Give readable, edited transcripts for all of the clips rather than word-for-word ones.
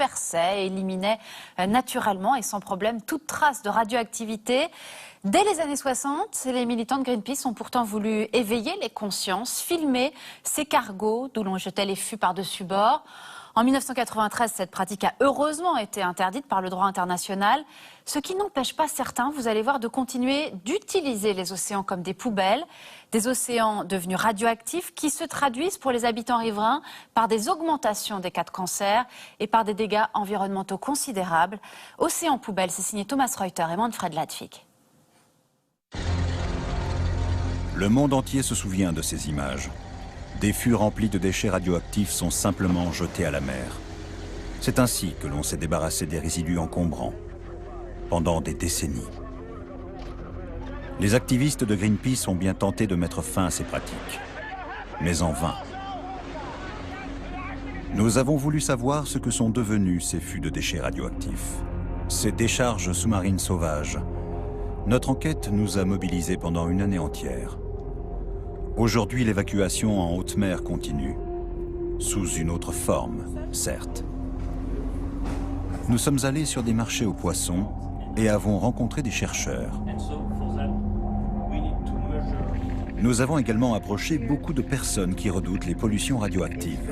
dispersait et éliminait naturellement et sans problème toute trace de radioactivité. Dès les années 60, les militants de Greenpeace ont pourtant voulu éveiller les consciences, filmer ces cargos d'où l'on jetait les fûts par-dessus bord. En 1993, cette pratique a heureusement été interdite par le droit international, ce qui n'empêche pas certains, vous allez voir, de continuer d'utiliser les océans comme des poubelles, des océans devenus radioactifs qui se traduisent pour les habitants riverains par des augmentations des cas de cancer et par des dégâts environnementaux considérables. Océan poubelle, c'est signé Thomas Reuter et Manfred Ladvig. Le monde entier se souvient de ces images. Des fûts remplis de déchets radioactifs sont simplement jetés à la mer. C'est ainsi que l'on s'est débarrassé des résidus encombrants, pendant des décennies. Les activistes de Greenpeace ont bien tenté de mettre fin à ces pratiques, mais en vain. Nous avons voulu savoir ce que sont devenus ces fûts de déchets radioactifs, ces décharges sous-marines sauvages. Notre enquête nous a mobilisés pendant une année entière. Aujourd'hui, l'évacuation en haute mer continue, sous une autre forme, certes. Nous sommes allés sur des marchés aux poissons et avons rencontré des chercheurs. Nous avons également approché beaucoup de personnes qui redoutent les pollutions radioactives.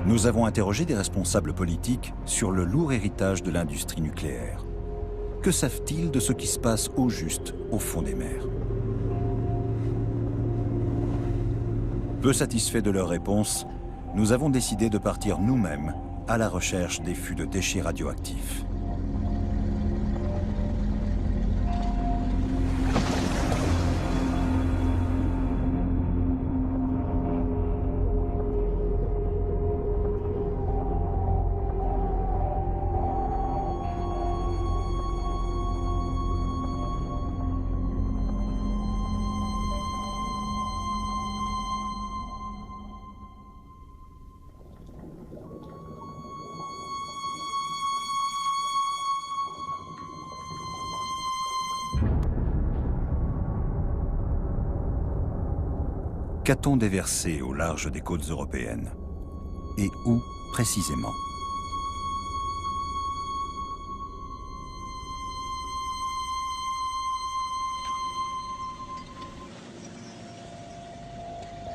Nous avons interrogé des responsables politiques sur le lourd héritage de l'industrie nucléaire. Que savent-ils de ce qui se passe au juste au fond des mers ? Peu satisfaits de leurs réponses, nous avons décidé de partir nous-mêmes à la recherche des fûts de déchets radioactifs. Qu'a-t-on déversé au large des côtes européennes? Et où précisément?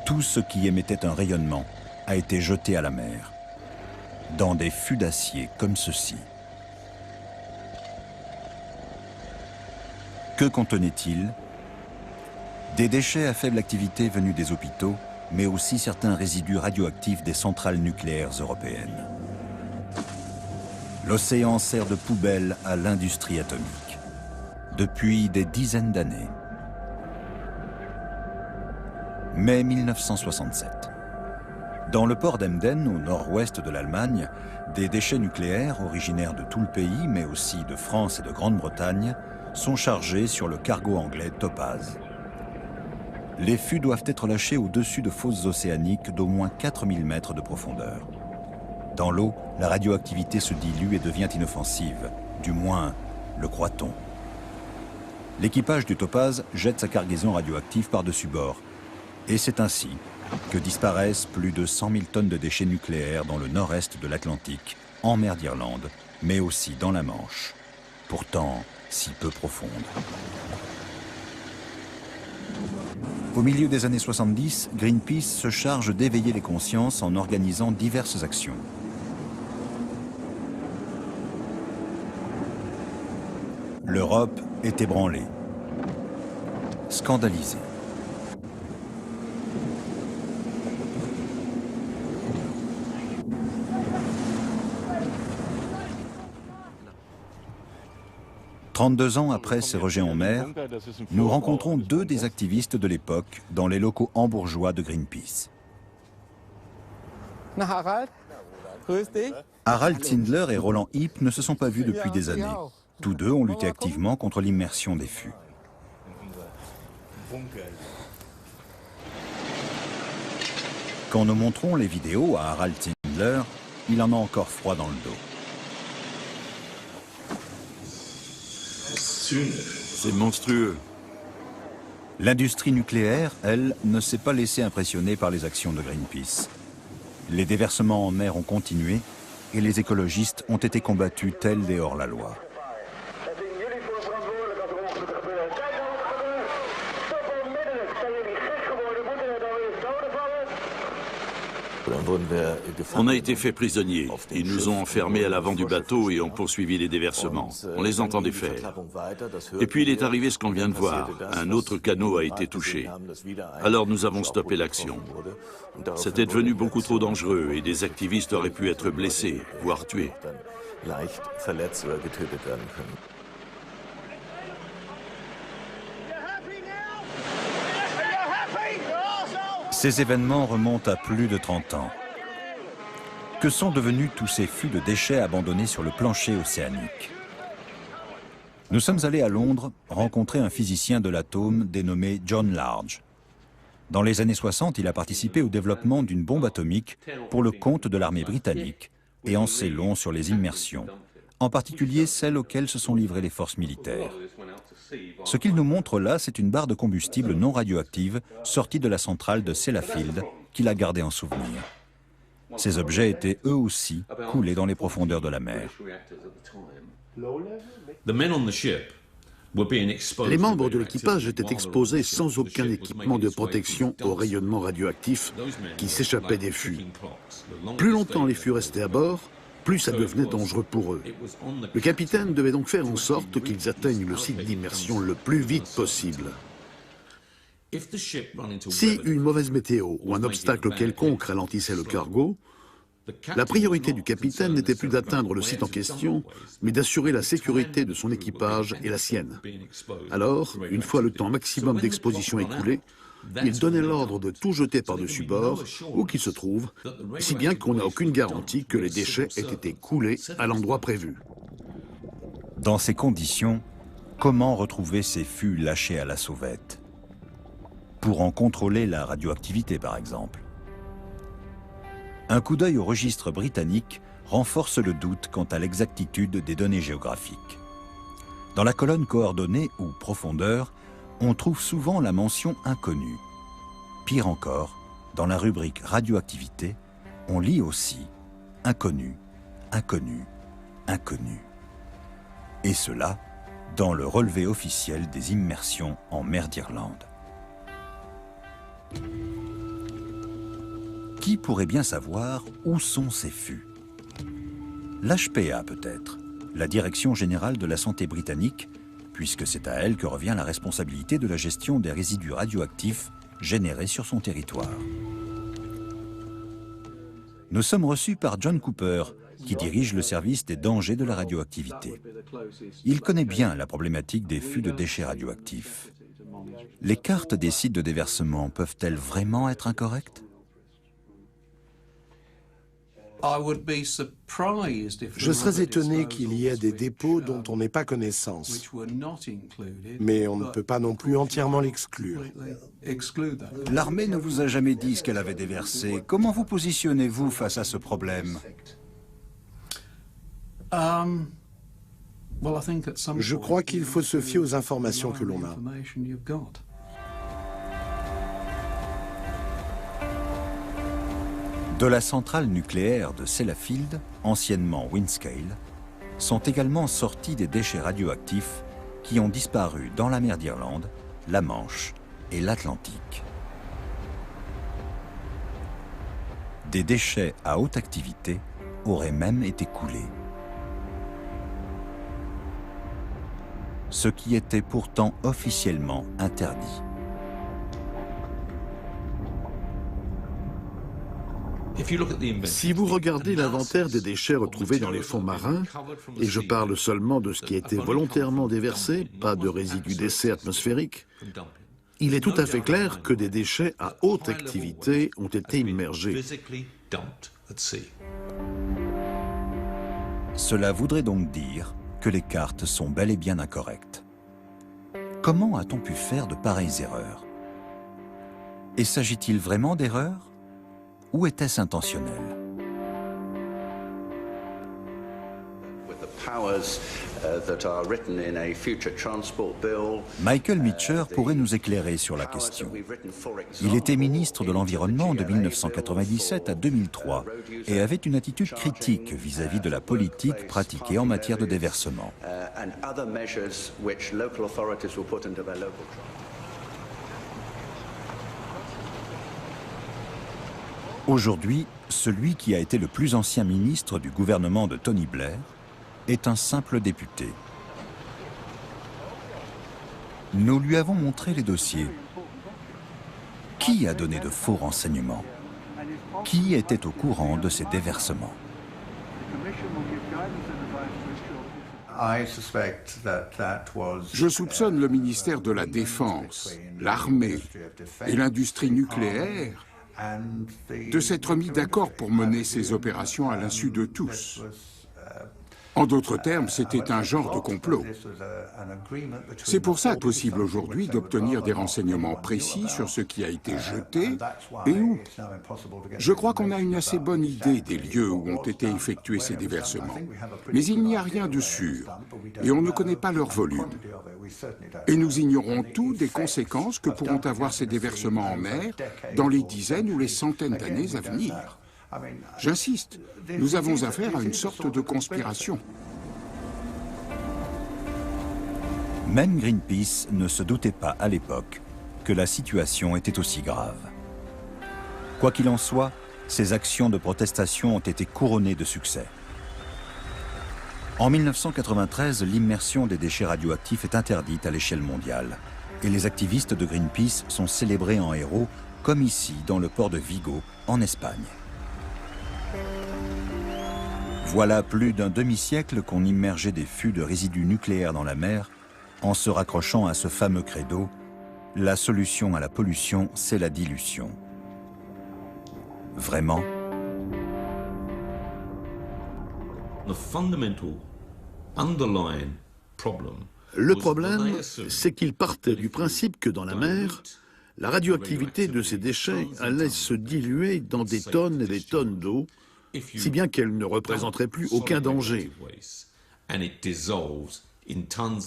Tout ce qui émettait un rayonnement a été jeté à la mer, dans des fûts d'acier comme ceci. Que contenait-il? Des déchets à faible activité venus des hôpitaux, mais aussi certains résidus radioactifs des centrales nucléaires européennes. L'océan sert de poubelle à l'industrie atomique, depuis des dizaines d'années. Mai 1967. Dans le port d'Emden, au nord-ouest de l'Allemagne, des déchets nucléaires originaires de tout le pays, mais aussi de France et de Grande-Bretagne, sont chargés sur le cargo anglais Topaz. Les fûts doivent être lâchés au-dessus de fosses océaniques d'au moins 4000 mètres de profondeur. Dans l'eau, la radioactivité se dilue et devient inoffensive, du moins le croit-on. L'équipage du Topaz jette sa cargaison radioactive par-dessus bord. Et c'est ainsi que disparaissent plus de 100 000 tonnes de déchets nucléaires dans le nord-est de l'Atlantique, en mer d'Irlande, mais aussi dans la Manche, pourtant si peu profonde. Au milieu des années 70, Greenpeace se charge d'éveiller les consciences en organisant diverses actions. L'Europe est ébranlée, scandalisée. « 32 ans après ces rejets en mer, nous rencontrons deux des activistes de l'époque dans les locaux hambourgeois de Greenpeace. Harald Zindler et Roland Hipp ne se sont pas vus depuis des années. Tous deux ont lutté activement contre l'immersion des fûts. Quand nous montrons les vidéos à Harald Zindler, il en a encore froid dans le dos. C'est monstrueux. L'industrie nucléaire, elle, ne s'est pas laissée impressionner par les actions de Greenpeace. Les déversements en mer ont continué et les écologistes ont été combattus tels des hors-la-loi. On a été fait prisonniers. Ils nous ont enfermés à l'avant du bateau et ont poursuivi les déversements. On les entendait faire. Et puis il est arrivé ce qu'on vient de voir. Un autre canot a été touché. Alors nous avons stoppé l'action. C'était devenu beaucoup trop dangereux et des activistes auraient pu être blessés, voire tués. Ces événements remontent à plus de 30 ans. Que sont devenus tous ces fûts de déchets abandonnés sur le plancher océanique? Nous sommes allés à Londres rencontrer un physicien de l'atome dénommé John Large. Dans les années 60, il a participé au développement d'une bombe atomique pour le compte de l'armée britannique et en sait long sur les immersions, en particulier celles auxquelles se sont livrées les forces militaires. Ce qu'il nous montre là, c'est une barre de combustible non radioactive sortie de la centrale de Sellafield qu'il a gardée en souvenir. Ces objets étaient eux aussi coulés dans les profondeurs de la mer. Les membres de l'équipage étaient exposés sans aucun équipement de protection au rayonnement radioactif qui s'échappait des fûts. Plus longtemps les fûts restaient à bord, plus ça devenait dangereux pour eux. Le capitaine devait donc faire en sorte qu'ils atteignent le site d'immersion le plus vite possible. Si une mauvaise météo ou un obstacle quelconque ralentissait le cargo, la priorité du capitaine n'était plus d'atteindre le site en question, mais d'assurer la sécurité de son équipage et la sienne. Alors, une fois le temps maximum d'exposition écoulé, il donnait l'ordre de tout jeter par-dessus bord, où qu'il se trouve, si bien qu'on n'a aucune garantie que les déchets aient été coulés à l'endroit prévu. Dans ces conditions, comment retrouver ces fûts lâchés à la sauvette? Pour en contrôler la radioactivité, par exemple. Un coup d'œil au registre britannique renforce le doute quant à l'exactitude des données géographiques. Dans la colonne coordonnées ou profondeur, on trouve souvent la mention inconnue. Pire encore, dans la rubrique radioactivité, on lit aussi inconnu, inconnu, inconnu. Et cela dans le relevé officiel des immersions en mer d'Irlande. Qui pourrait bien savoir où sont ces fûts? L'HPA peut-être, la Direction générale de la santé britannique, puisque c'est à elle que revient la responsabilité de la gestion des résidus radioactifs générés sur son territoire. Nous sommes reçus par John Cooper, qui dirige le service des dangers de la radioactivité. Il connaît bien la problématique des fûts de déchets radioactifs. Les cartes des sites de déversement peuvent-elles vraiment être incorrectes? Je serais étonné qu'il y ait des dépôts dont on n'ait pas connaissance. Mais on ne peut pas non plus entièrement l'exclure. L'armée ne vous a jamais dit ce qu'elle avait déversé. Comment vous positionnez-vous face à ce problème? Je crois qu'il faut se fier aux informations que l'on a. De la centrale nucléaire de Sellafield, anciennement Windscale, sont également sortis des déchets radioactifs qui ont disparu dans la mer d'Irlande, la Manche et l'Atlantique. Des déchets à haute activité auraient même été coulés. Ce qui était pourtant officiellement interdit. Si vous regardez l'inventaire des déchets retrouvés dans les fonds marins, et je parle seulement de ce qui a été volontairement déversé, pas de résidus d'essai atmosphériques, il est tout à fait clair que des déchets à haute activité ont été immergés. Cela voudrait donc dire que les cartes sont bel et bien incorrectes. Comment a-t-on pu faire de pareilles erreurs? Et s'agit-il vraiment d'erreurs? Ou était-ce intentionnel? Michael Meacher pourrait nous éclairer sur la question. Il était ministre de l'Environnement de 1997 à 2003 et avait une attitude critique vis-à-vis de la politique pratiquée en matière de déversement. Aujourd'hui, celui qui a été le plus ancien ministre du gouvernement de Tony Blair est un simple député. Nous lui avons montré les dossiers. Qui a donné de faux renseignements? Qui était au courant de ces déversements? Je soupçonne le ministère de la Défense, l'armée et l'industrie nucléaire de s'être mis d'accord pour mener ces opérations à l'insu de tous. En d'autres termes, c'était un genre de complot. C'est pour ça possible aujourd'hui d'obtenir des renseignements précis sur ce qui a été jeté et où. Je crois qu'on a une assez bonne idée des lieux où ont été effectués ces déversements. Mais il n'y a rien de sûr et on ne connaît pas leur volume. Et nous ignorons tout des conséquences que pourront avoir ces déversements en mer dans les dizaines ou les centaines d'années à venir. J'insiste, nous avons affaire à une sorte de conspiration. Même Greenpeace ne se doutait pas à l'époque que la situation était aussi grave. Quoi qu'il en soit, ces actions de protestation ont été couronnées de succès. En 1993, l'immersion des déchets radioactifs est interdite à l'échelle mondiale et les activistes de Greenpeace sont célébrés en héros, comme ici dans le port de Vigo, en Espagne. Voilà plus d'un demi-siècle qu'on immergeait des fûts de résidus nucléaires dans la mer en se raccrochant à ce fameux credo « La solution à la pollution, c'est la dilution ». Vraiment? Le problème, c'est qu'ils partent du principe que dans la mer, la radioactivité de ces déchets allait se diluer dans des tonnes et des tonnes d'eau, si bien qu'elle ne représenterait plus aucun danger.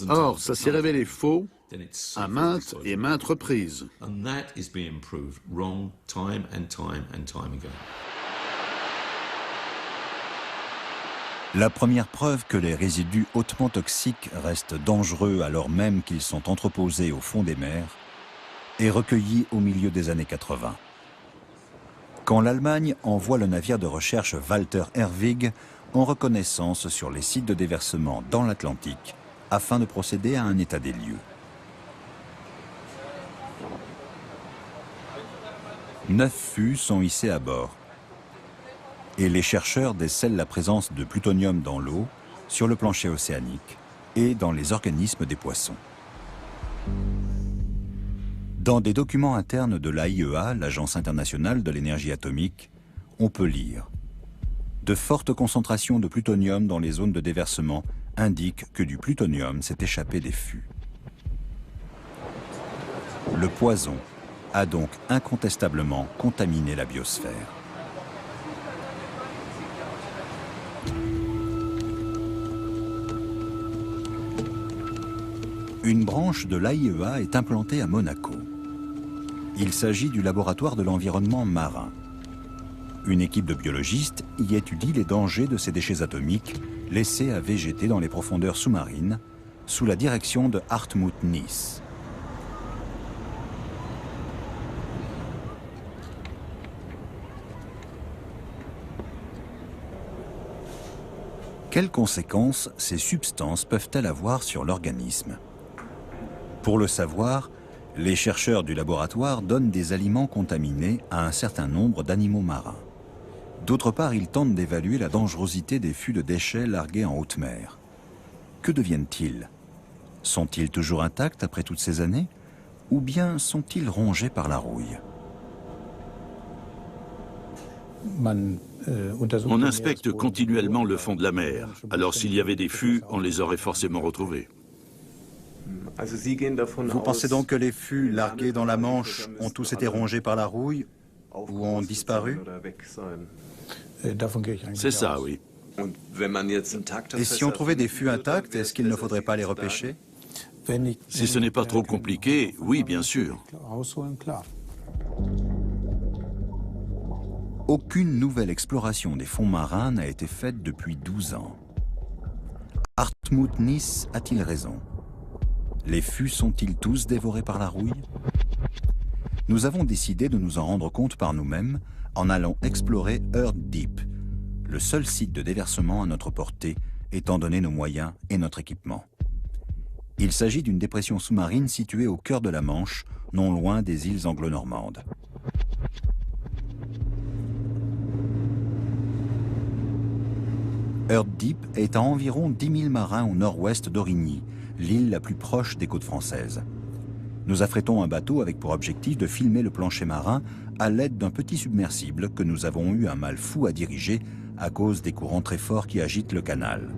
Or, ça s'est révélé faux à maintes et maintes reprises. La première preuve que les résidus hautement toxiques restent dangereux alors même qu'ils sont entreposés au fond des mers est recueillie au milieu des années 80. Quand l'Allemagne envoie le navire de recherche Walter Herwig en reconnaissance sur les sites de déversement dans l'Atlantique afin de procéder à un état des lieux. 9 fûts sont hissés à bord et les chercheurs décèlent la présence de plutonium dans l'eau, sur le plancher océanique et dans les organismes des poissons. Dans des documents internes de l'AIEA, l'Agence internationale de l'énergie atomique, on peut lire « De fortes concentrations de plutonium dans les zones de déversement indiquent que du plutonium s'est échappé des fûts. » Le poison a donc incontestablement contaminé la biosphère. Une branche de l'AIEA est implantée à Monaco. Il s'agit du laboratoire de l'environnement marin. Une équipe de biologistes y étudie les dangers de ces déchets atomiques laissés à végéter dans les profondeurs sous-marines sous la direction de Hartmut Nies. Quelles conséquences ces substances peuvent-elles avoir sur l'organisme? Pour le savoir, les chercheurs du laboratoire donnent des aliments contaminés à un certain nombre d'animaux marins. D'autre part, ils tentent d'évaluer la dangerosité des fûts de déchets largués en haute mer. Que deviennent-ils? Sont-ils toujours intacts après toutes ces années? Ou bien sont-ils rongés par la rouille? On inspecte continuellement le fond de la mer. Alors s'il y avait des fûts, on les aurait forcément retrouvés. Vous pensez donc que les fûts largués dans la Manche ont tous été rongés par la rouille ou ont disparu? C'est ça, oui. Et si on trouvait des fûts intacts, est-ce qu'il ne faudrait pas les repêcher? Si ce n'est pas trop compliqué, oui, bien sûr. Aucune nouvelle exploration des fonds marins n'a été faite depuis 12 ans. Hartmut Niss a-t-il raison? Les fûts sont-ils tous dévorés par la rouille? Nous avons décidé de nous en rendre compte par nous-mêmes en allant explorer Earth Deep, le seul site de déversement à notre portée, étant donné nos moyens et notre équipement. Il s'agit d'une dépression sous-marine située au cœur de la Manche, non loin des îles anglo-normandes. Earth Deep est à environ 10 000 marins au nord-ouest d'Aurigny, l'île la plus proche des côtes françaises. Nous affrétons un bateau avec pour objectif de filmer le plancher marin à l'aide d'un petit submersible que nous avons eu un mal fou à diriger à cause des courants très forts qui agitent le canal.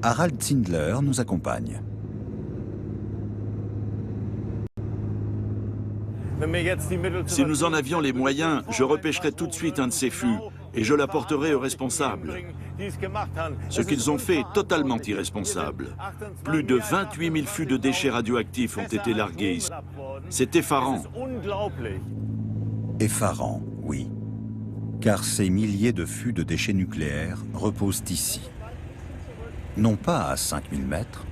Harald Zindler nous accompagne. Si nous en avions les moyens, je repêcherais tout de suite un de ces fûts et je l'apporterais aux responsables. Ce qu'ils ont fait est totalement irresponsable. Plus de 28 000 fûts de déchets radioactifs ont été largués ici. C'est effarant. Effarant, oui. Car ces milliers de fûts de déchets nucléaires reposent ici. Non pas à 5000 mètres,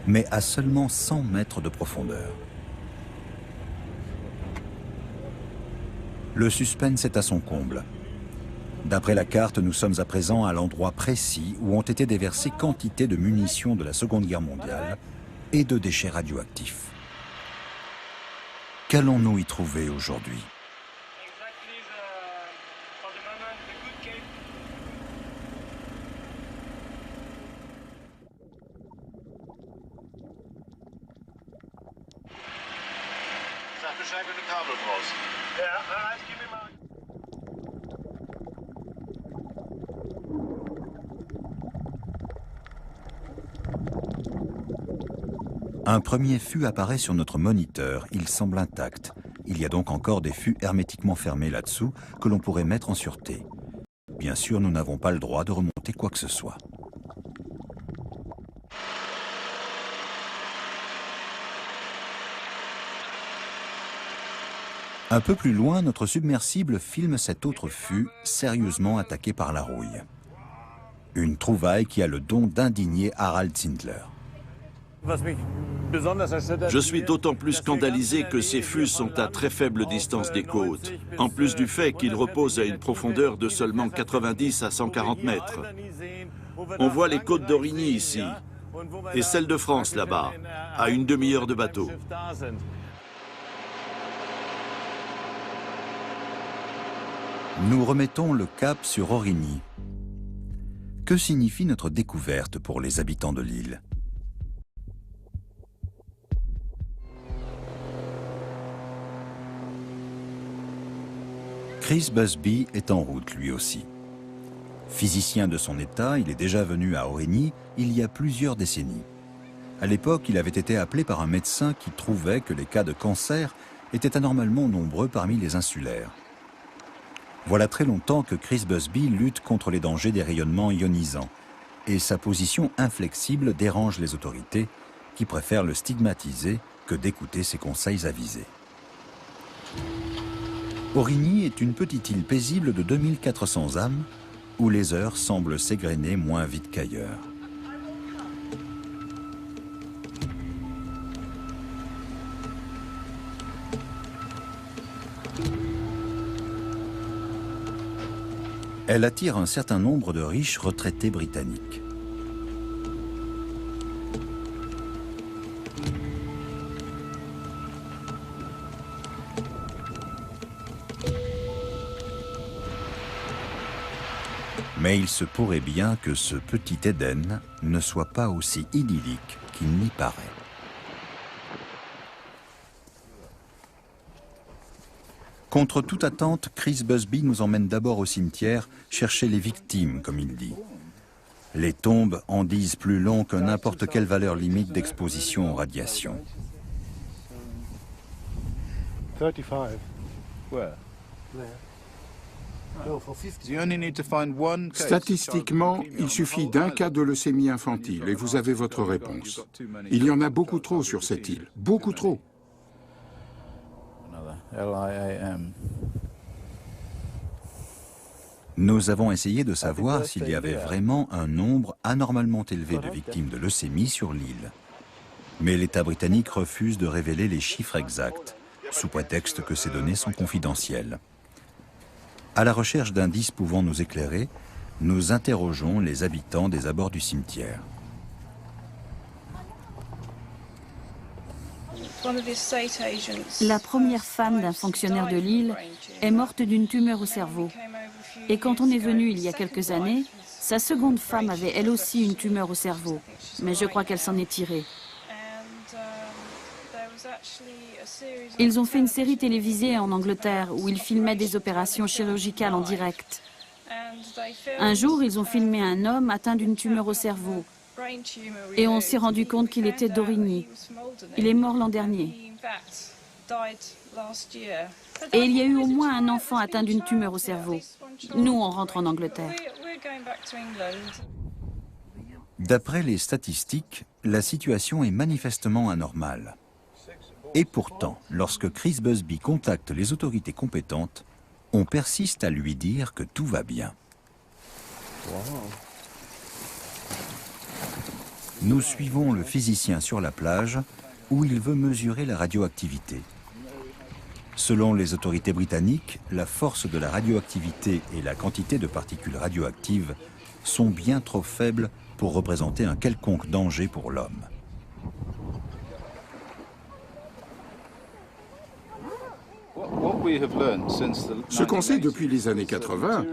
mais à seulement 100 mètres de profondeur. Le suspense est à son comble. D'après la carte, nous sommes à présent à l'endroit précis où ont été déversées quantité de munitions de la Seconde Guerre mondiale et de déchets radioactifs. Qu'allons-nous y trouver aujourd'hui? Un premier fût apparaît sur notre moniteur, il semble intact. Il y a donc encore des fûts hermétiquement fermés là-dessous que l'on pourrait mettre en sûreté. Bien sûr, nous n'avons pas le droit de remonter quoi que ce soit. Un peu plus loin, notre submersible filme cet autre fût sérieusement attaqué par la rouille. Une trouvaille qui a le don d'indigner Harald Zindler. Je suis d'autant plus scandalisé que ces fûts sont à très faible distance des côtes, en plus du fait qu'ils reposent à une profondeur de seulement 90 à 140 mètres. On voit les côtes d'Aurigny ici, et celles de France là-bas, à une demi-heure de bateau. Nous remettons le cap sur Aurigny. Que signifie notre découverte pour les habitants de l'île? Chris Busby est en route lui aussi. Physicien de son état, il est déjà venu à Aurigny il y a plusieurs décennies. À l'époque, il avait été appelé par un médecin qui trouvait que les cas de cancer étaient anormalement nombreux parmi les insulaires. Voilà très longtemps que Chris Busby lutte contre les dangers des rayonnements ionisants, et sa position inflexible dérange les autorités qui préfèrent le stigmatiser que d'écouter ses conseils avisés. Aurigny est une petite île paisible de 2400 âmes où les heures semblent s'égrener moins vite qu'ailleurs. Elle attire un certain nombre de riches retraités britanniques. Mais il se pourrait bien que ce petit Éden ne soit pas aussi idyllique qu'il n'y paraît. Contre toute attente, Chris Busby nous emmène d'abord au cimetière chercher les victimes, comme il dit. Les tombes en disent plus long que n'importe quelle valeur limite d'exposition aux radiations. 35. Where? There. Statistiquement, il suffit d'un cas de leucémie infantile et vous avez votre réponse. Il y en a beaucoup trop sur cette île, beaucoup trop. Nous avons essayé de savoir s'il y avait vraiment un nombre anormalement élevé de victimes de leucémie sur l'île. Mais l'État britannique refuse de révéler les chiffres exacts, sous prétexte que ces données sont confidentielles. À la recherche d'indices pouvant nous éclairer, nous interrogeons les habitants des abords du cimetière. La première femme d'un fonctionnaire de l'île est morte d'une tumeur au cerveau. Et quand on est venu il y a quelques années, sa seconde femme avait elle aussi une tumeur au cerveau. Mais je crois qu'elle s'en est tirée. Ils ont fait une série télévisée en Angleterre où ils filmaient des opérations chirurgicales en direct. Un jour, ils ont filmé un homme atteint d'une tumeur au cerveau. Et on s'est rendu compte qu'il était d'Aurigny. Il est mort l'an dernier. Et il y a eu au moins un enfant atteint d'une tumeur au cerveau. Nous, on rentre en Angleterre. D'après les statistiques, la situation est manifestement anormale. Et pourtant, lorsque Chris Busby contacte les autorités compétentes, on persiste à lui dire que tout va bien. Nous suivons le physicien sur la plage où il veut mesurer la radioactivité. Selon les autorités britanniques, la force de la radioactivité et la quantité de particules radioactives sont bien trop faibles pour représenter un quelconque danger pour l'homme. Ce qu'on sait depuis les années 80,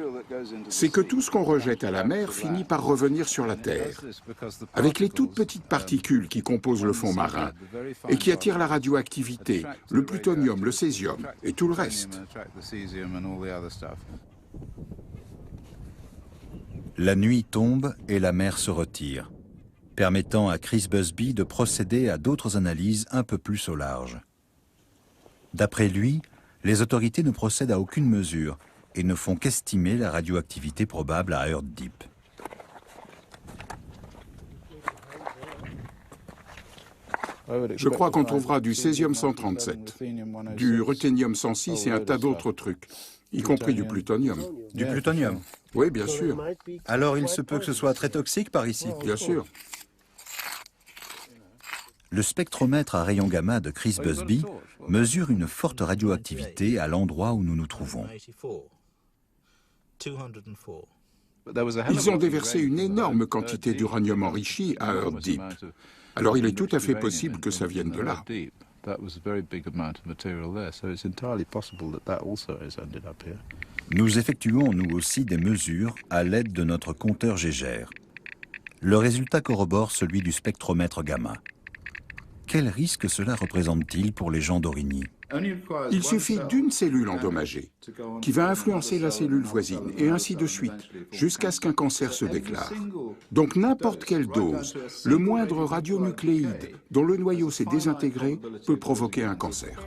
c'est que tout ce qu'on rejette à la mer finit par revenir sur la Terre, avec les toutes petites particules qui composent le fond marin et qui attirent la radioactivité, le plutonium, le césium et tout le reste. La nuit tombe et la mer se retire, permettant à Chris Busby de procéder à d'autres analyses un peu plus au large. D'après lui, les autorités ne procèdent à aucune mesure et ne font qu'estimer la radioactivité probable à Earth Deep. Je crois qu'on trouvera du césium-137, du ruthénium-106 et un tas d'autres trucs, y compris du plutonium. Du plutonium? Oui, bien sûr. Alors il se peut que ce soit très toxique par ici? Bien sûr. Le spectromètre à rayons gamma de Chris Busby mesure une forte radioactivité à l'endroit où nous nous trouvons. Ils ont déversé une énorme quantité d'uranium enrichi à Earth Deep. Alors il est tout à fait possible que ça vienne de là. Nous effectuons nous aussi des mesures à l'aide de notre compteur Gégère. Le résultat corrobore celui du spectromètre gamma. Quel risque cela représente-t-il pour les gens d'Aurigny? Il suffit d'une cellule endommagée qui va influencer la cellule voisine et ainsi de suite, jusqu'à ce qu'un cancer se déclare. Donc n'importe quelle dose, le moindre radionucléide dont le noyau s'est désintégré peut provoquer un cancer.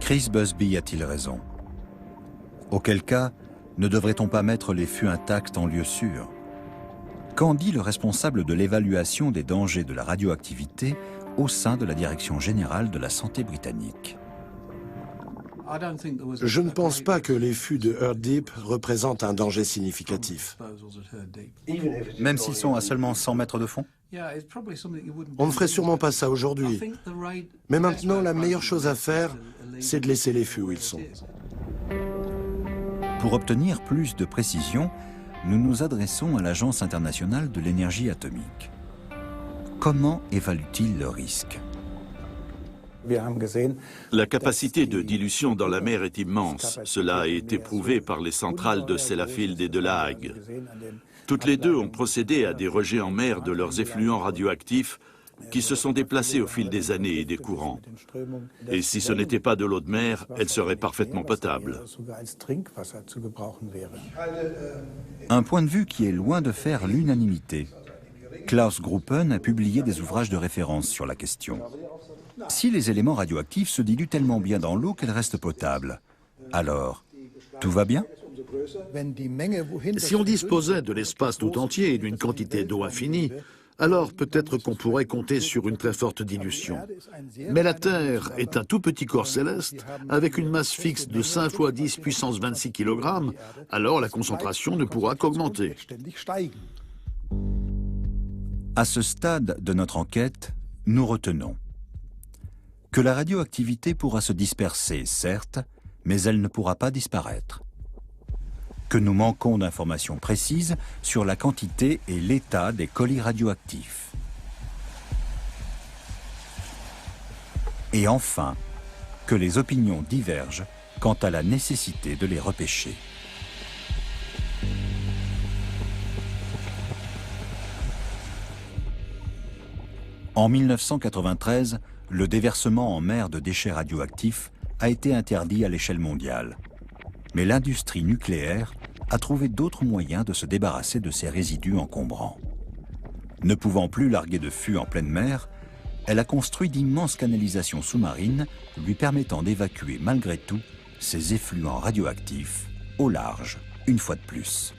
Chris Busby a-t-il raison? Auquel cas, ne devrait-on pas mettre les fûts intacts en lieu sûr? Qu'en dit le responsable de l'évaluation des dangers de la radioactivité au sein de la Direction générale de la santé britannique? Je ne pense pas que les fûts de Earth Deep représentent un danger significatif. Même s'ils sont à seulement 100 mètres de fond? On ne ferait sûrement pas ça aujourd'hui. Mais maintenant, la meilleure chose à faire, c'est de laisser les fûts où ils sont. Pour obtenir plus de précision, nous nous adressons à l'Agence internationale de l'énergie atomique. Comment évalue-t-il le risque? La capacité de dilution dans la mer est immense. Cela a été prouvé par les centrales de Sellafield et de La Hague. Toutes les deux ont procédé à des rejets en mer de leurs effluents radioactifs qui se sont déplacés au fil des années et des courants. Et si ce n'était pas de l'eau de mer, elle serait parfaitement potable. Un point de vue qui est loin de faire l'unanimité. Klaus Gruppen a publié des ouvrages de référence sur la question. Si les éléments radioactifs se diluent tellement bien dans l'eau qu'elle reste potable, Alors, tout va bien? Si on disposait de l'espace tout entier et d'une quantité d'eau infinie, alors peut-être qu'on pourrait compter sur une très forte dilution. Mais la Terre est un tout petit corps céleste avec une masse fixe de 5 fois 10 puissance 26 kg, alors la concentration ne pourra qu'augmenter. À ce stade de notre enquête, nous retenons que la radioactivité pourra se disperser, certes, mais elle ne pourra pas disparaître. Que nous manquons d'informations précises sur la quantité et l'état des colis radioactifs. Et enfin, que les opinions divergent quant à la nécessité de les repêcher. En 1993, le déversement en mer de déchets radioactifs a été interdit à l'échelle mondiale. Mais l'industrie nucléaire a trouvé d'autres moyens de se débarrasser de ces résidus encombrants. Ne pouvant plus larguer de fûts en pleine mer, elle a construit d'immenses canalisations sous-marines lui permettant d'évacuer malgré tout ces effluents radioactifs au large, une fois de plus.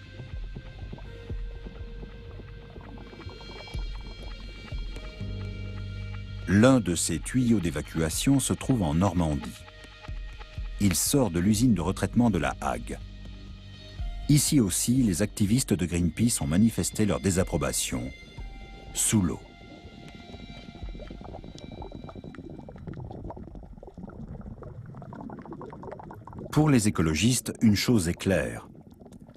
L'un de ces tuyaux d'évacuation se trouve en Normandie. Il sort de l'usine de retraitement de La Hague. Ici aussi, les activistes de Greenpeace ont manifesté leur désapprobation, sous l'eau. Pour les écologistes, une chose est claire.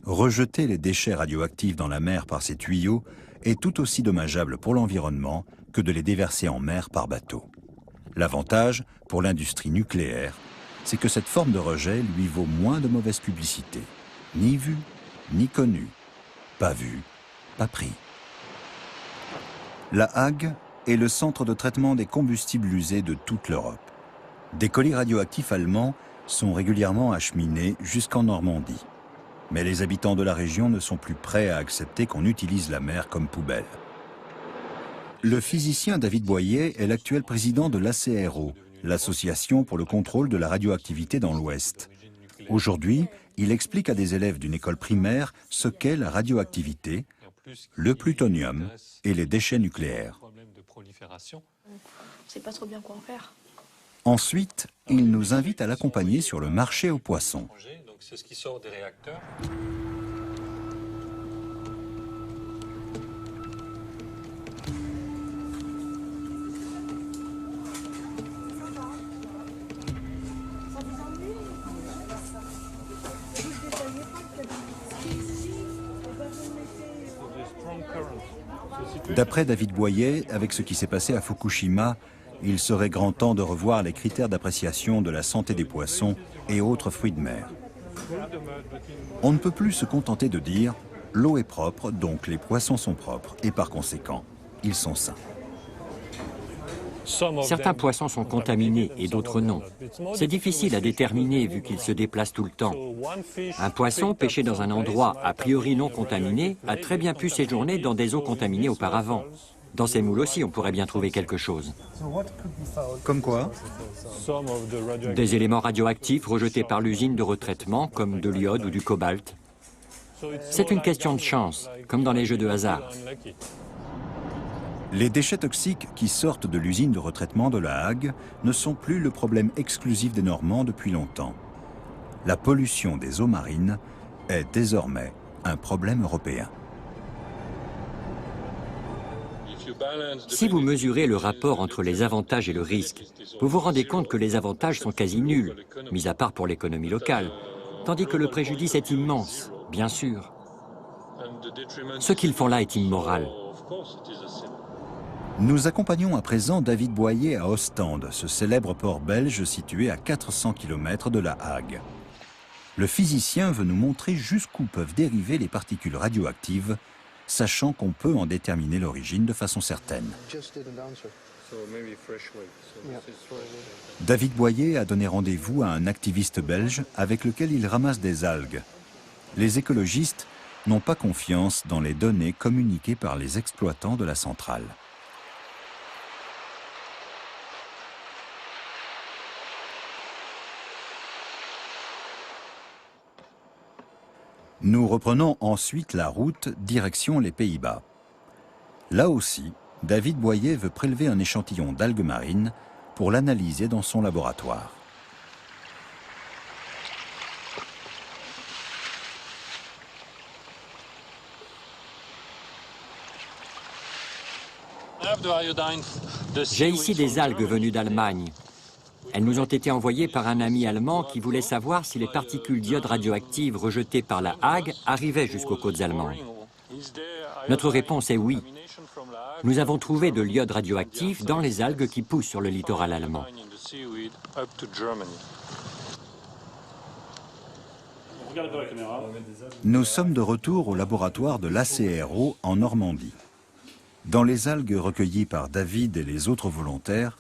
Rejeter les déchets radioactifs dans la mer par ces tuyaux est tout aussi dommageable pour l'environnement que de les déverser en mer par bateau. L'avantage, pour l'industrie nucléaire, c'est que cette forme de rejet lui vaut moins de mauvaise publicité. Ni vu, ni connu. Pas vu, pas pris. La Hague est le centre de traitement des combustibles usés de toute l'Europe. Des colis radioactifs allemands sont régulièrement acheminés jusqu'en Normandie. Mais les habitants de la région ne sont plus prêts à accepter qu'on utilise la mer comme poubelle. Le physicien David Boyer est l'actuel président de l'ACRO, l'Association pour le contrôle de la radioactivité dans l'Ouest. Aujourd'hui, il explique à des élèves d'une école primaire ce qu'est la radioactivité, le plutonium et les déchets nucléaires. On ne sait pas trop bien quoi en faire. Ensuite, il nous invite à l'accompagner sur le marché aux poissons. C'est ce qui sort des réacteurs. D'après David Boyer, avec ce qui s'est passé à Fukushima, il serait grand temps de revoir les critères d'appréciation de la santé des poissons et autres fruits de mer. On ne peut plus se contenter de dire « l'eau est propre, donc les poissons sont propres, et par conséquent, ils sont sains ». Certains poissons sont contaminés et d'autres non. C'est difficile à déterminer vu qu'ils se déplacent tout le temps. Un poisson pêché dans un endroit a priori non contaminé a très bien pu séjourner dans des eaux contaminées auparavant. Dans ces moules aussi, on pourrait bien trouver quelque chose. Comme quoi? Des éléments radioactifs rejetés par l'usine de retraitement, comme de l'iode ou du cobalt. C'est une question de chance, comme dans les jeux de hasard. Les déchets toxiques qui sortent de l'usine de retraitement de La Hague ne sont plus le problème exclusif des Normands depuis longtemps. La pollution des eaux marines est désormais un problème européen. Si vous mesurez le rapport entre les avantages et le risque, vous vous rendez compte que les avantages sont quasi nuls, mis à part pour l'économie locale, tandis que le préjudice est immense, bien sûr. Ce qu'ils font là est immoral. Nous accompagnons à présent David Boyer à Ostende, ce célèbre port belge situé à 400 km de La Hague. Le physicien veut nous montrer jusqu'où peuvent dériver les particules radioactives, sachant qu'on peut en déterminer l'origine de façon certaine. David Boyer a donné rendez-vous à un activiste belge avec lequel il ramasse des algues. Les écologistes n'ont pas confiance dans les données communiquées par les exploitants de la centrale. Nous reprenons ensuite la route direction les Pays-Bas. Là aussi, David Boyer veut prélever un échantillon d'algues marines pour l'analyser dans son laboratoire. J'ai ici des algues venues d'Allemagne. Elles nous ont été envoyées par un ami allemand qui voulait savoir si les particules d'iode radioactives rejetées par la Hague arrivaient jusqu'aux côtes allemandes. Notre réponse est oui. Nous avons trouvé de l'iode radioactif dans les algues qui poussent sur le littoral allemand. Nous sommes de retour au laboratoire de l'ACRO en Normandie. Dans les algues recueillies par David et les autres volontaires,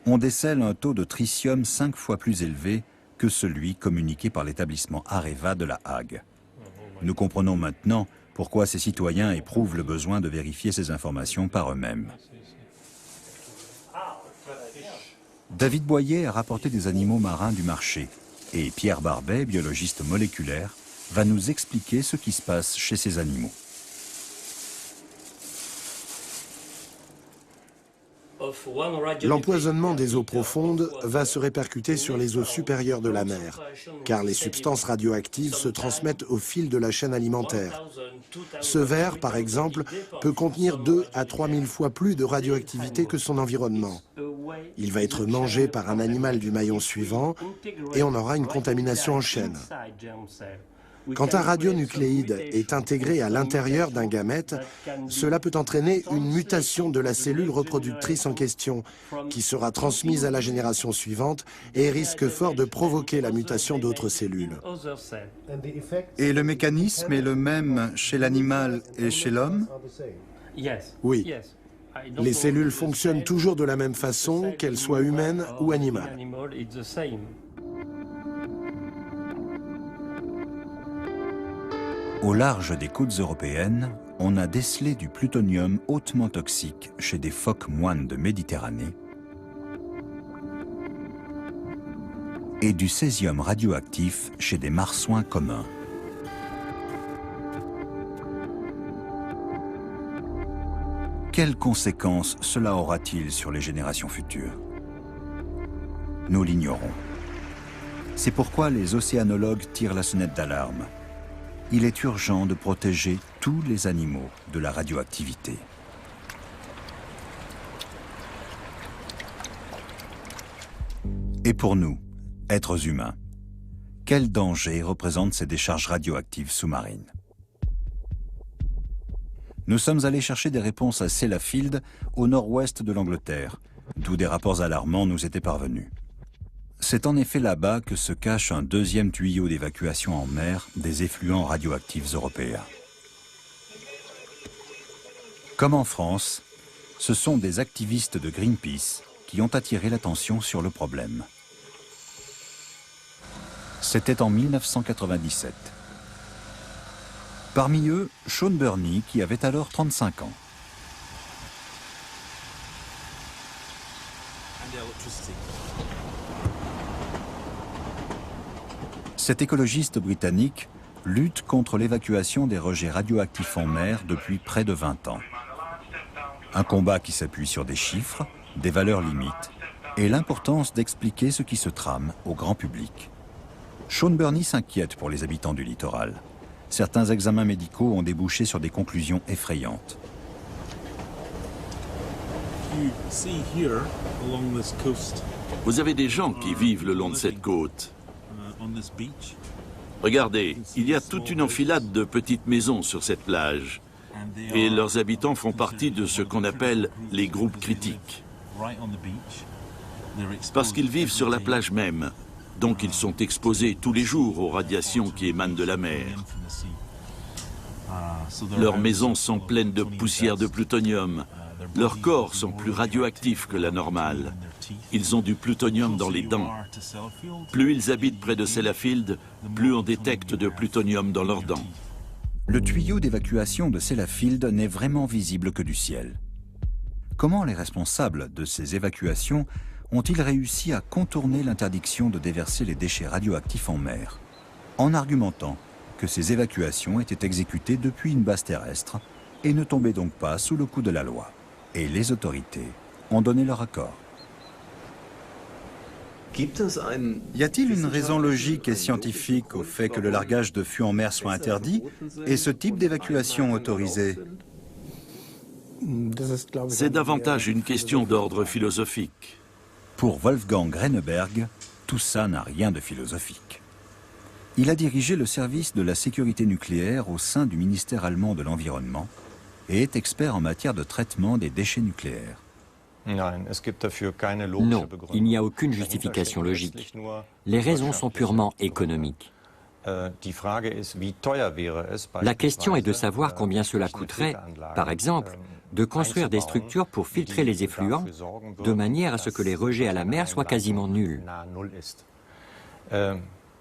on décèle un taux de tritium 5 fois plus élevé que celui communiqué par l'établissement Areva de la Hague. Nous comprenons maintenant pourquoi ces citoyens éprouvent le besoin de vérifier ces informations par eux-mêmes. David Boyer a rapporté des animaux marins du marché et Pierre Barbet, biologiste moléculaire, va nous expliquer ce qui se passe chez ces animaux. L'empoisonnement des eaux profondes va se répercuter sur les eaux supérieures de la mer, car les substances radioactives se transmettent au fil de la chaîne alimentaire. Ce ver, par exemple, peut contenir 2 à 3 000 fois plus de radioactivité que son environnement. Il va être mangé par un animal du maillon suivant et on aura une contamination en chaîne. Quand un radionucléide est intégré à l'intérieur d'un gamète, cela peut entraîner une mutation de la cellule reproductrice en question, qui sera transmise à la génération suivante et risque fort de provoquer la mutation d'autres cellules. Et le mécanisme est le même chez l'animal et chez l'homme? Oui. Les cellules fonctionnent toujours de la même façon, qu'elles soient humaines ou animales. Au large des côtes européennes, on a décelé du plutonium hautement toxique chez des phoques moines de Méditerranée et du césium radioactif chez des marsouins communs. Quelles conséquences cela aura-t-il sur les générations futures? Nous l'ignorons. C'est pourquoi les océanologues tirent la sonnette d'alarme. Il est urgent de protéger tous les animaux de la radioactivité. Et pour nous, êtres humains, quel danger représentent ces décharges radioactives sous-marines? Nous sommes allés chercher des réponses à Sellafield, au nord-ouest de l'Angleterre, d'où des rapports alarmants nous étaient parvenus. C'est en effet là-bas que se cache un deuxième tuyau d'évacuation en mer des effluents radioactifs européens. Comme en France, ce sont des activistes de Greenpeace qui ont attiré l'attention sur le problème. C'était en 1997. Parmi eux, Sean Burney, qui avait alors 35 ans. Cet écologiste britannique lutte contre l'évacuation des rejets radioactifs en mer depuis près de 20 ans. Un combat qui s'appuie sur des chiffres, des valeurs limites et l'importance d'expliquer ce qui se trame au grand public. Sean Burney s'inquiète pour les habitants du littoral. Certains examens médicaux ont débouché sur des conclusions effrayantes. Vous avez des gens qui vivent le long de cette côte. Regardez, il y a toute une enfilade de petites maisons sur cette plage. Et leurs habitants font partie de ce qu'on appelle les groupes critiques. Parce qu'ils vivent sur la plage même, donc ils sont exposés tous les jours aux radiations qui émanent de la mer. Leurs maisons sont pleines de poussière de plutonium. Leurs corps sont plus radioactifs que la normale. Ils ont du plutonium dans les dents. Plus ils habitent près de Sellafield, plus on détecte de plutonium dans leurs dents. Le tuyau d'évacuation de Sellafield n'est vraiment visible que du ciel. Comment les responsables de ces évacuations ont-ils réussi à contourner l'interdiction de déverser les déchets radioactifs en mer, en argumentant que ces évacuations étaient exécutées depuis une base terrestre et ne tombaient donc pas sous le coup de la loi. Et les autorités ont donné leur accord. Y a-t-il une raison logique et scientifique au fait que le largage de fûts en mer soit interdit et ce type d'évacuation autorisé? C'est davantage une question d'ordre philosophique. Pour Wolfgang Renneberg, tout ça n'a rien de philosophique. Il a dirigé le service de la sécurité nucléaire au sein du ministère allemand de l'Environnement et est expert en matière de traitement des déchets nucléaires. Non, il n'y a aucune justification logique. Les raisons sont purement économiques. La question est de savoir combien cela coûterait, par exemple, de construire des structures pour filtrer les effluents de manière à ce que les rejets à la mer soient quasiment nuls.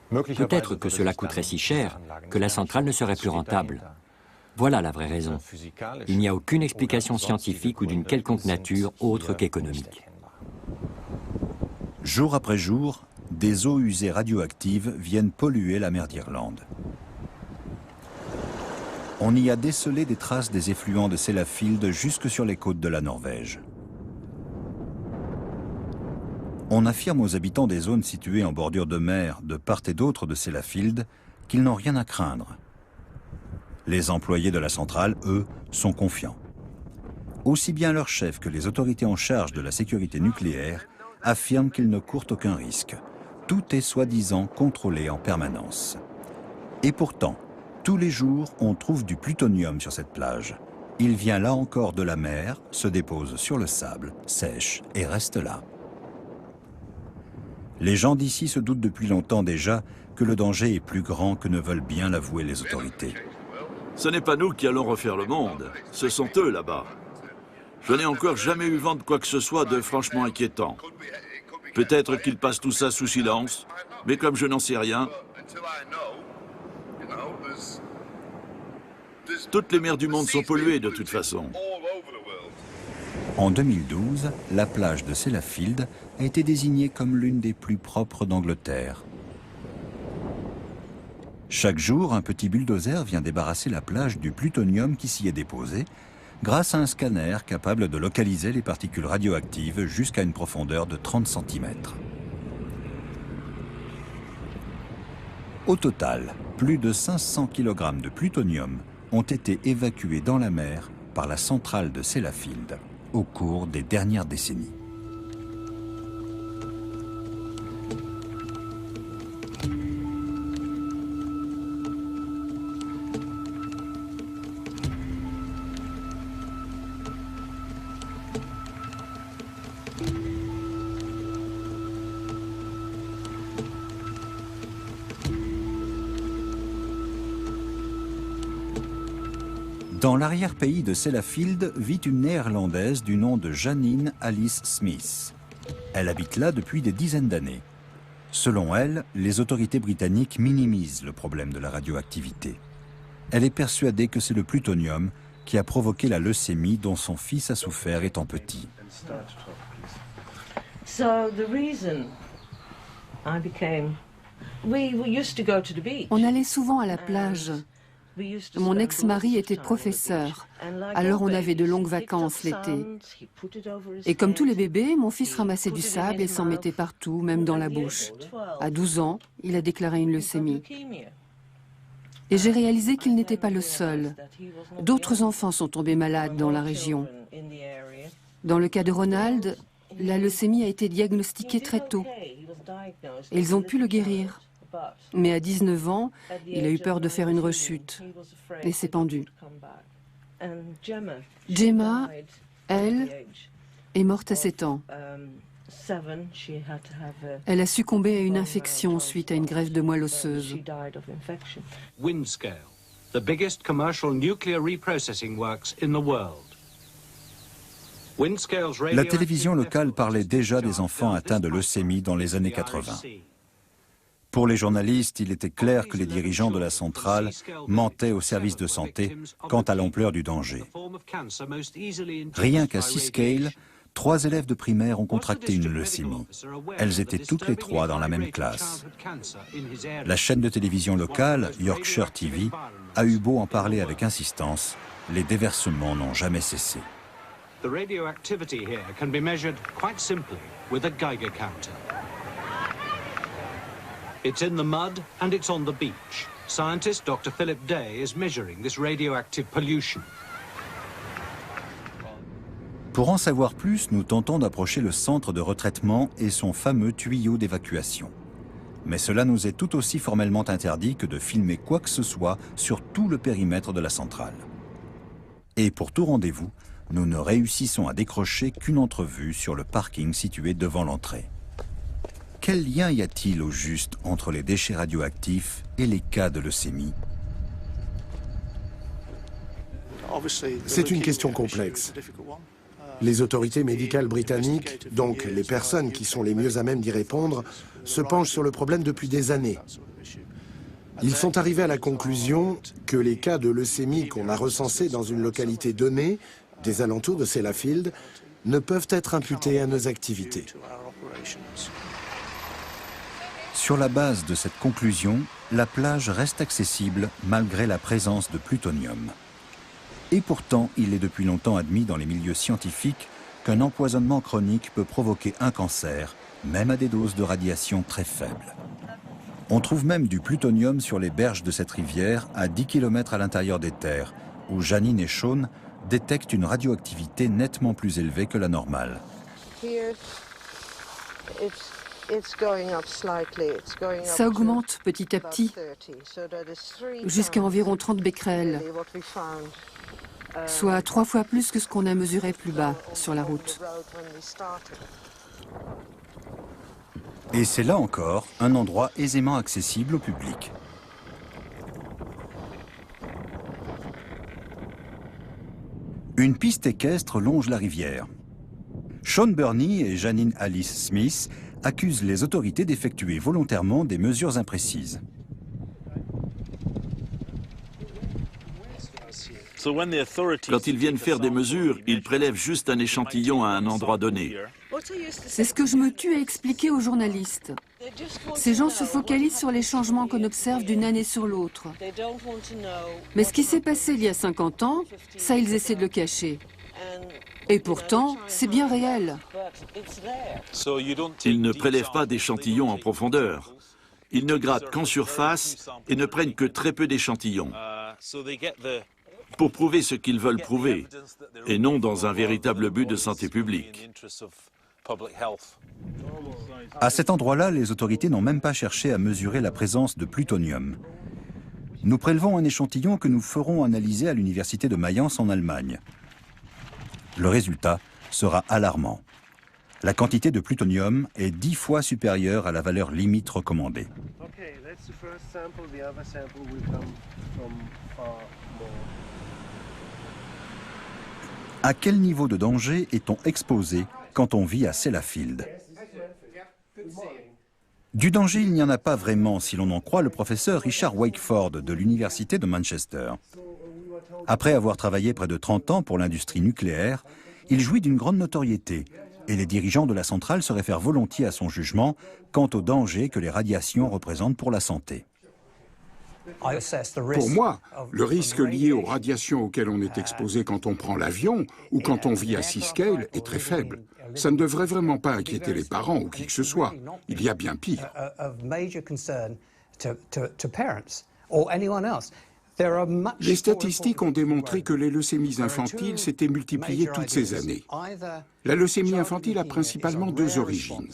Peut-être que cela coûterait si cher que la centrale ne serait plus rentable. Voilà la vraie raison. Il n'y a aucune explication scientifique ou d'une quelconque nature autre qu'économique. Jour après jour, des eaux usées radioactives viennent polluer la mer d'Irlande. On y a décelé des traces des effluents de Sellafield jusque sur les côtes de la Norvège. On affirme aux habitants des zones situées en bordure de mer de part et d'autre de Sellafield qu'ils n'ont rien à craindre. Les employés de la centrale, eux, sont confiants. Aussi bien leur chef que les autorités en charge de la sécurité nucléaire affirment qu'ils ne courent aucun risque. Tout est soi-disant contrôlé en permanence. Et pourtant, tous les jours, on trouve du plutonium sur cette plage. Il vient là encore de la mer, se dépose sur le sable, sèche et reste là. Les gens d'ici se doutent depuis longtemps déjà que le danger est plus grand que ne veulent bien l'avouer les autorités. Ce n'est pas nous qui allons refaire le monde, ce sont eux là-bas. Je n'ai encore jamais eu vent de quoi que ce soit de franchement inquiétant. Peut-être qu'ils passent tout ça sous silence, mais comme je n'en sais rien, toutes les mers du monde sont polluées de toute façon. En 2012, la plage de Sellafield a été désignée comme l'une des plus propres d'Angleterre. Chaque jour, un petit bulldozer vient débarrasser la plage du plutonium qui s'y est déposé, grâce à un scanner capable de localiser les particules radioactives jusqu'à une profondeur de 30 cm. Au total, plus de 500 kg de plutonium ont été évacués dans la mer par la centrale de Sellafield au cours des dernières décennies. Dans l'arrière-pays de Sellafield vit une néerlandaise du nom de Janine Alice Smith. Elle habite là depuis des dizaines d'années. Selon elle, les autorités britanniques minimisent le problème de la radioactivité. Elle est persuadée que c'est le plutonium qui a provoqué la leucémie dont son fils a souffert étant petit. On allait souvent à la plage. Mon ex-mari était professeur, alors on avait de longues vacances l'été. Et comme tous les bébés, mon fils ramassait du sable et s'en mettait partout, même dans la bouche. À 12 ans, il a déclaré une leucémie. Et j'ai réalisé qu'il n'était pas le seul. D'autres enfants sont tombés malades dans la région. Dans le cas de Ronald, la leucémie a été diagnostiquée très tôt. Et ils ont pu le guérir. Mais à 19 ans, il a eu peur de faire une rechute et s'est pendu. Gemma, elle, est morte à 7 ans. Elle a succombé à une infection suite à une greffe de moelle osseuse. Windscale, the biggest commercial nuclear reprocessing works in the world. La télévision locale parlait déjà des enfants atteints de leucémie dans les années 80. Pour les journalistes, il était clair que les dirigeants de la centrale mentaient aux services de santé quant à l'ampleur du danger. Rien qu'à Seascale, 3 élèves de primaire ont contracté une leucémie. Elles étaient toutes les 3 dans la même classe. La chaîne de télévision locale, Yorkshire TV, a eu beau en parler avec insistance, les déversements n'ont jamais cessé. The radioactivity here can be measured quite simply with a Geiger counter. It's in the mud and it's on the beach. Scientist Dr. Philip Day is measuring this radioactive pollution. Pour en savoir plus, nous tentons d'approcher le centre de retraitement et son fameux tuyau d'évacuation. Mais cela nous est tout aussi formellement interdit que de filmer quoi que ce soit sur tout le périmètre de la centrale. Et pour tout rendez-vous, nous ne réussissons à décrocher qu'une entrevue sur le parking situé devant l'entrée. Quel lien y a-t-il au juste entre les déchets radioactifs et les cas de leucémie? C'est une question complexe. Les autorités médicales britanniques, donc les personnes qui sont les mieux à même d'y répondre, se penchent sur le problème depuis des années. Ils sont arrivés à la conclusion que les cas de leucémie qu'on a recensés dans une localité donnée, des alentours de Sellafield, ne peuvent être imputés à nos activités. Sur la base de cette conclusion, la plage reste accessible malgré la présence de plutonium. Et pourtant, il est depuis longtemps admis dans les milieux scientifiques qu'un empoisonnement chronique peut provoquer un cancer, même à des doses de radiation très faibles. On trouve même du plutonium sur les berges de cette rivière à 10 km à l'intérieur des terres, où Janine et Sean détectent une radioactivité nettement plus élevée que la normale. Ça augmente petit à petit, jusqu'à environ 30 becquerels, soit 3 fois plus que ce qu'on a mesuré plus bas sur la route. Et c'est là encore un endroit aisément accessible au public. Une piste équestre longe la rivière. Sean Burney et Janine Alice Smith accusent les autorités d'effectuer volontairement des mesures imprécises. Quand ils viennent faire des mesures, ils prélèvent juste un échantillon à un endroit donné. C'est ce que je me tue à expliquer aux journalistes. Ces gens se focalisent sur les changements qu'on observe d'une année sur l'autre. Mais ce qui s'est passé il y a 50 ans, ça, ils essaient de le cacher. Et pourtant, c'est bien réel. Ils ne prélèvent pas d'échantillons en profondeur. Ils ne grattent qu'en surface et ne prennent que très peu d'échantillons, pour prouver ce qu'ils veulent prouver, et non dans un véritable but de santé publique. À cet endroit-là, les autorités n'ont même pas cherché à mesurer la présence de plutonium. Nous prélevons un échantillon que nous ferons analyser à l'université de Mayence en Allemagne. Le résultat sera alarmant. La quantité de plutonium est 10 fois supérieure à la valeur limite recommandée. À quel niveau de danger est-on exposé quand on vit à Sellafield? Du danger, il n'y en a pas vraiment si l'on en croit le professeur Richard Wakeford de l'Université de Manchester. Après avoir travaillé près de 30 ans pour l'industrie nucléaire, il jouit d'une grande notoriété et les dirigeants de la centrale se réfèrent volontiers à son jugement quant au danger que les radiations représentent pour la santé. Pour moi, le risque lié aux radiations auxquelles on est exposé quand on prend l'avion ou quand on vit à Seascale est très faible. Ça ne devrait vraiment pas inquiéter les parents ou qui que ce soit. Il y a bien pire. Les statistiques ont démontré que les leucémies infantiles s'étaient multipliées toutes ces années. La leucémie infantile a principalement 2 origines.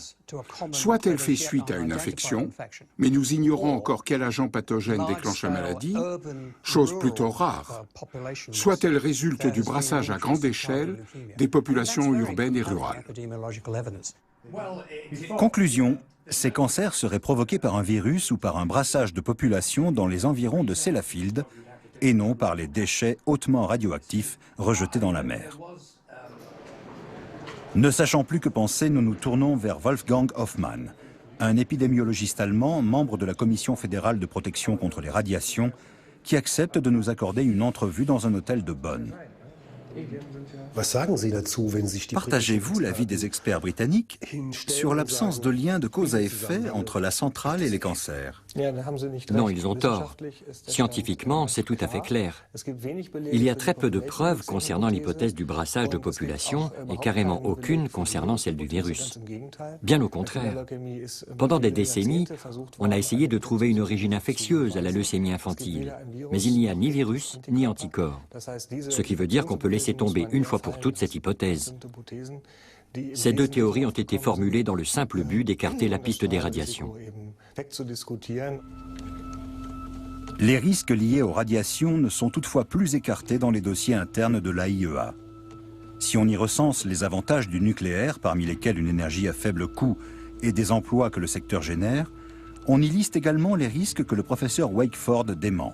Soit elle fait suite à une infection, mais nous ignorons encore quel agent pathogène déclenche la maladie, chose plutôt rare. Soit elle résulte du brassage à grande échelle des populations urbaines et rurales. Conclusion, ces cancers seraient provoqués par un virus ou par un brassage de population dans les environs de Sellafield et non par les déchets hautement radioactifs rejetés dans la mer. Ne sachant plus que penser, nous nous tournons vers Wolfgang Hoffmann, un épidémiologiste allemand, membre de la Commission fédérale de protection contre les radiations, qui accepte de nous accorder une entrevue dans un hôtel de Bonn. Partagez-vous l'avis des experts britanniques sur l'absence de lien de cause à effet entre la centrale et les cancers? Non, ils ont tort. Scientifiquement, c'est tout à fait clair. Il y a très peu de preuves concernant l'hypothèse du brassage de population et carrément aucune concernant celle du virus. Bien au contraire. Pendant des décennies, on a essayé de trouver une origine infectieuse à la leucémie infantile, mais il n'y a ni virus ni anticorps. Ce qui veut dire qu'on peut laisser tomber une fois pour toutes cette hypothèse. Ces deux théories ont été formulées dans le simple but d'écarter la piste des radiations. Les risques liés aux radiations ne sont toutefois plus écartés dans les dossiers internes de l'AIEA. Si on y recense les avantages du nucléaire, parmi lesquels une énergie à faible coût et des emplois que le secteur génère, on y liste également les risques que le professeur Wakeford dément.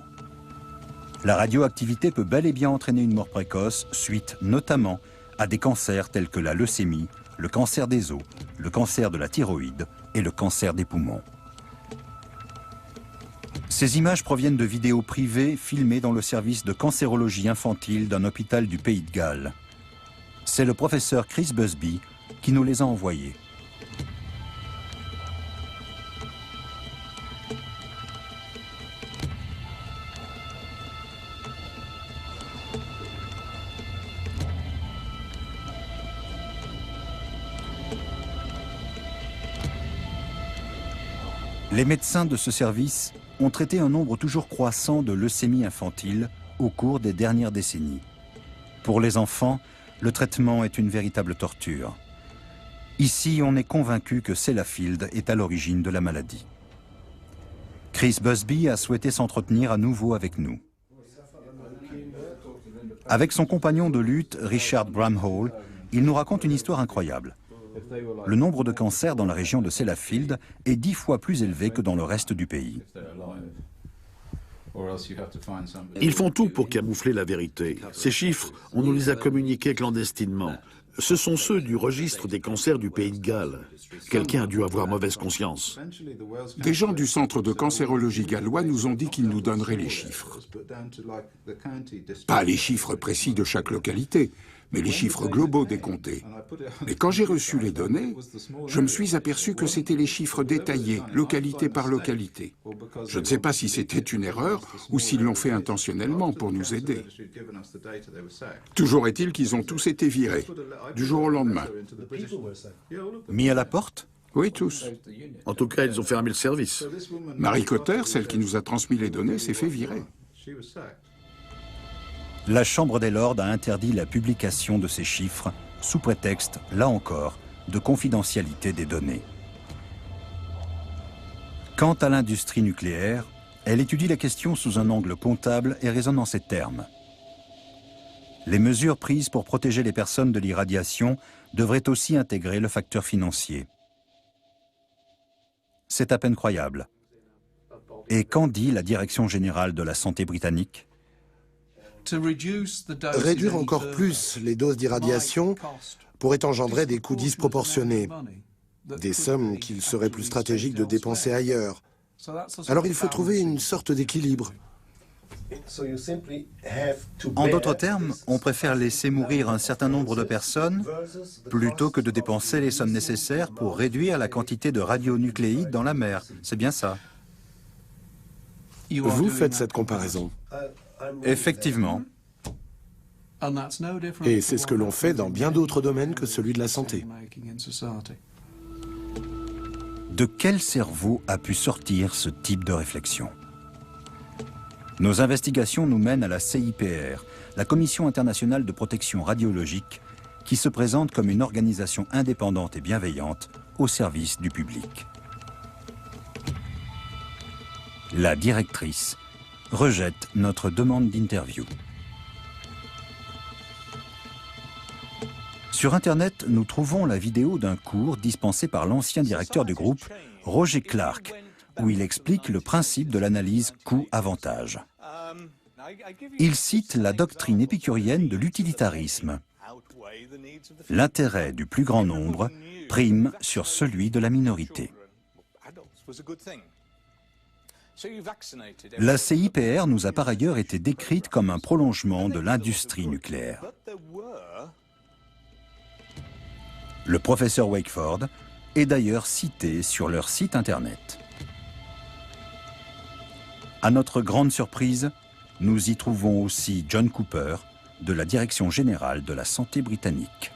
La radioactivité peut bel et bien entraîner une mort précoce, suite notamment à des cancers tels que la leucémie, le cancer des os, le cancer de la thyroïde et le cancer des poumons. Ces images proviennent de vidéos privées filmées dans le service de cancérologie infantile d'un hôpital du Pays de Galles. C'est le professeur Chris Busby qui nous les a envoyées. Les médecins de ce service ont traité un nombre toujours croissant de leucémie infantile au cours des dernières décennies. Pour les enfants, le traitement est une véritable torture. Ici, on est convaincu que Sellafield est à l'origine de la maladie. Chris Busby a souhaité s'entretenir à nouveau avec nous. Avec son compagnon de lutte, Richard Bramhall, il nous raconte une histoire incroyable. Le nombre de cancers dans la région de Sellafield est 10 fois plus élevé que dans le reste du pays. Ils font tout pour camoufler la vérité. Ces chiffres, on nous les a communiqués clandestinement. Ce sont ceux du registre des cancers du Pays de Galles. Quelqu'un a dû avoir mauvaise conscience. Des gens du centre de cancérologie gallois nous ont dit qu'ils nous donneraient les chiffres. Pas les chiffres précis de chaque localité, mais les chiffres globaux des comtés. Mais quand j'ai reçu les données, je me suis aperçu que c'était les chiffres détaillés, localité par localité. Je ne sais pas si c'était une erreur ou s'ils l'ont fait intentionnellement pour nous aider. Toujours est-il qu'ils ont tous été virés, du jour au lendemain. Mis à la porte? Oui, tous. En tout cas, ils ont fermé le service. Marie Cotter, celle qui nous a transmis les données, s'est fait virer. La Chambre des Lords a interdit la publication de ces chiffres sous prétexte, là encore, de confidentialité des données. Quant à l'industrie nucléaire, elle étudie la question sous un angle comptable et raisonne en ces termes. Les mesures prises pour protéger les personnes de l'irradiation devraient aussi intégrer le facteur financier. C'est à peine croyable. Et qu'en dit la Direction générale de la santé britannique ? Réduire encore plus les doses d'irradiation pourrait engendrer des coûts disproportionnés, des sommes qu'il serait plus stratégique de dépenser ailleurs. Alors il faut trouver une sorte d'équilibre. En d'autres termes, on préfère laisser mourir un certain nombre de personnes plutôt que de dépenser les sommes nécessaires pour réduire la quantité de radionucléides dans la mer. C'est bien ça. Vous faites cette comparaison. Effectivement. Et c'est ce que l'on fait dans bien d'autres domaines que celui de la santé. De quel cerveau a pu sortir ce type de réflexion? Nos investigations nous mènent à la CIPR, la Commission internationale de protection radiologique, qui se présente comme une organisation indépendante et bienveillante au service du public. La directrice rejette notre demande d'interview. Sur Internet, nous trouvons la vidéo d'un cours dispensé par l'ancien directeur du groupe, Roger Clark, où il explique le principe de l'analyse coût-avantage. Il cite la doctrine épicurienne de l'utilitarisme. L'intérêt du plus grand nombre prime sur celui de la minorité. La CIPR nous a par ailleurs été décrite comme un prolongement de l'industrie nucléaire. Le professeur Wakeford est d'ailleurs cité sur leur site internet. À notre grande surprise, nous y trouvons aussi John Cooper de la Direction générale de la santé britannique.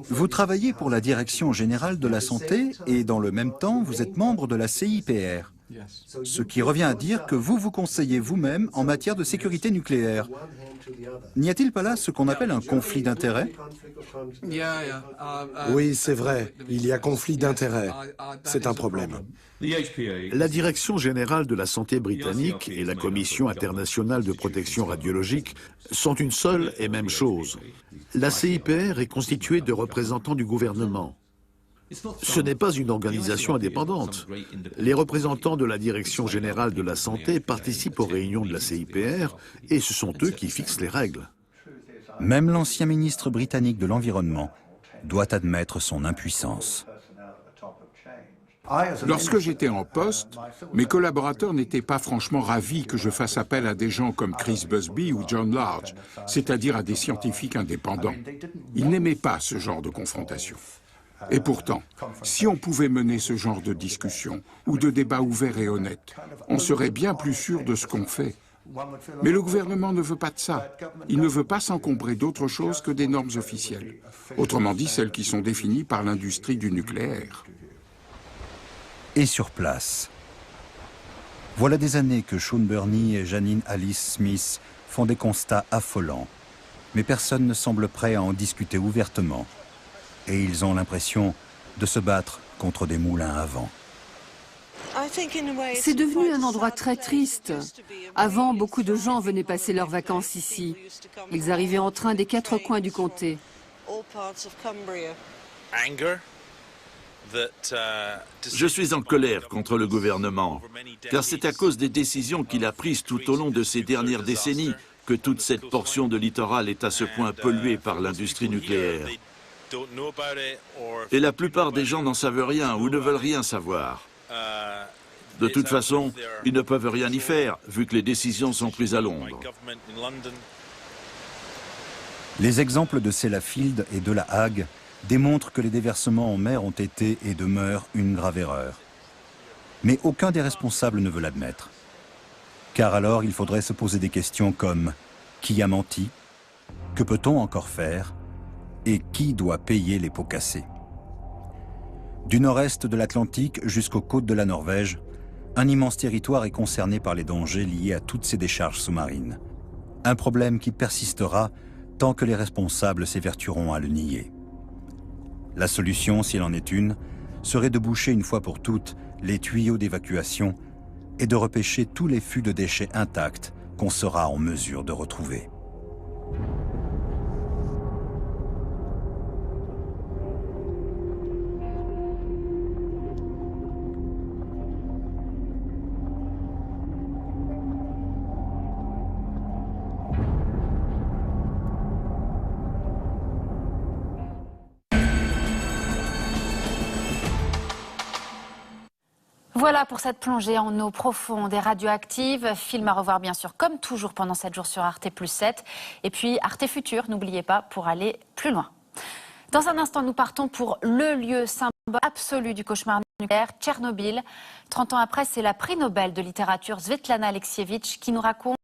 Vous travaillez pour la Direction générale de la santé et dans le même temps, vous êtes membre de la CIPR. Ce qui revient à dire que vous vous conseillez vous-même en matière de sécurité nucléaire. N'y a-t-il pas là ce qu'on appelle un conflit d'intérêts? Oui, c'est vrai, il y a conflit d'intérêts. C'est un problème. La Direction générale de la santé britannique et la Commission internationale de protection radiologique sont une seule et même chose. La CIPR est constituée de représentants du gouvernement. Ce n'est pas une organisation indépendante. Les représentants de la Direction générale de la santé participent aux réunions de la CIPR et ce sont eux qui fixent les règles. Même l'ancien ministre britannique de l'Environnement doit admettre son impuissance. Lorsque j'étais en poste, mes collaborateurs n'étaient pas franchement ravis que je fasse appel à des gens comme Chris Busby ou John Large, c'est-à-dire à des scientifiques indépendants. Ils n'aimaient pas ce genre de confrontation. Et pourtant, si on pouvait mener ce genre de discussion ou de débat ouvert et honnête, on serait bien plus sûr de ce qu'on fait. Mais le gouvernement ne veut pas de ça. Il ne veut pas s'encombrer d'autre chose que des normes officielles. Autrement dit, celles qui sont définies par l'industrie du nucléaire. Et sur place. Voilà des années que Sean Burney et Janine Alice Smith font des constats affolants. Mais personne ne semble prêt à en discuter ouvertement. Et ils ont l'impression de se battre contre des moulins à vent. C'est devenu un endroit très triste. Avant, beaucoup de gens venaient passer leurs vacances ici. Ils arrivaient en train des 4 coins du comté. Je suis en colère contre le gouvernement, car c'est à cause des décisions qu'il a prises tout au long de ces dernières décennies que toute cette portion de littoral est à ce point polluée par l'industrie nucléaire. Et la plupart des gens n'en savent rien ou ne veulent rien savoir. De toute façon, ils ne peuvent rien y faire, vu que les décisions sont prises à Londres. Les exemples de Sellafield et de La Hague démontrent que les déversements en mer ont été et demeurent une grave erreur. Mais aucun des responsables ne veut l'admettre. Car alors, il faudrait se poser des questions comme « Qui a menti ? Que peut-on encore faire ? Et qui doit payer les pots cassés ?» Du nord-est de l'Atlantique jusqu'aux côtes de la Norvège, un immense territoire est concerné par les dangers liés à toutes ces décharges sous-marines. Un problème qui persistera tant que les responsables s'évertueront à le nier. La solution, s'il en est une, serait de boucher une fois pour toutes les tuyaux d'évacuation et de repêcher tous les fûts de déchets intacts qu'on sera en mesure de retrouver. Voilà pour cette plongée en eau profonde et radioactive. Film à revoir bien sûr comme toujours pendant 7 jours sur Arte Plus 7. Et puis Arte Futur, n'oubliez pas, pour aller plus loin. Dans un instant, nous partons pour le lieu symbole absolu du cauchemar nucléaire, Tchernobyl. 30 ans après, c'est la prix Nobel de littérature Svetlana Alexievitch qui nous raconte